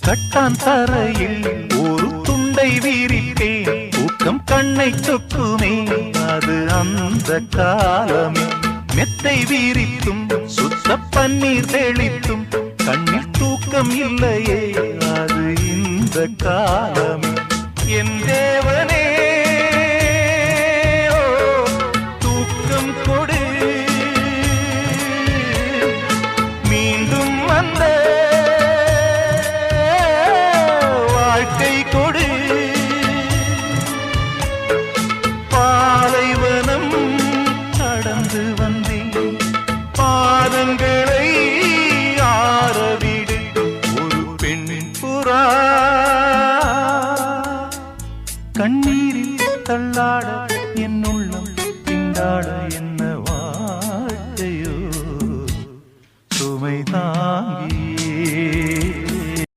கட்டான் தரையில் ஒரு துண்டை வீரிப்பேன் தூக்கம் கண்ணை சொக்குமே அது அந்த காலமே மெத்தை வீரித்தும் சுத்த பன்னீர் தெளித்தும் கண்ணில் தூக்கம் இல்லையே அது இந்த காலமே என் தேவனே தூக்கம் கொடு மீண்டும் வந்த வாழ்க்கை கொடு பாலைவனம் கடந்து வந்தேன் பாதங்களை ஆரவிடு ஒரு பெண் புறா கண்ணீரில் தள்ளாட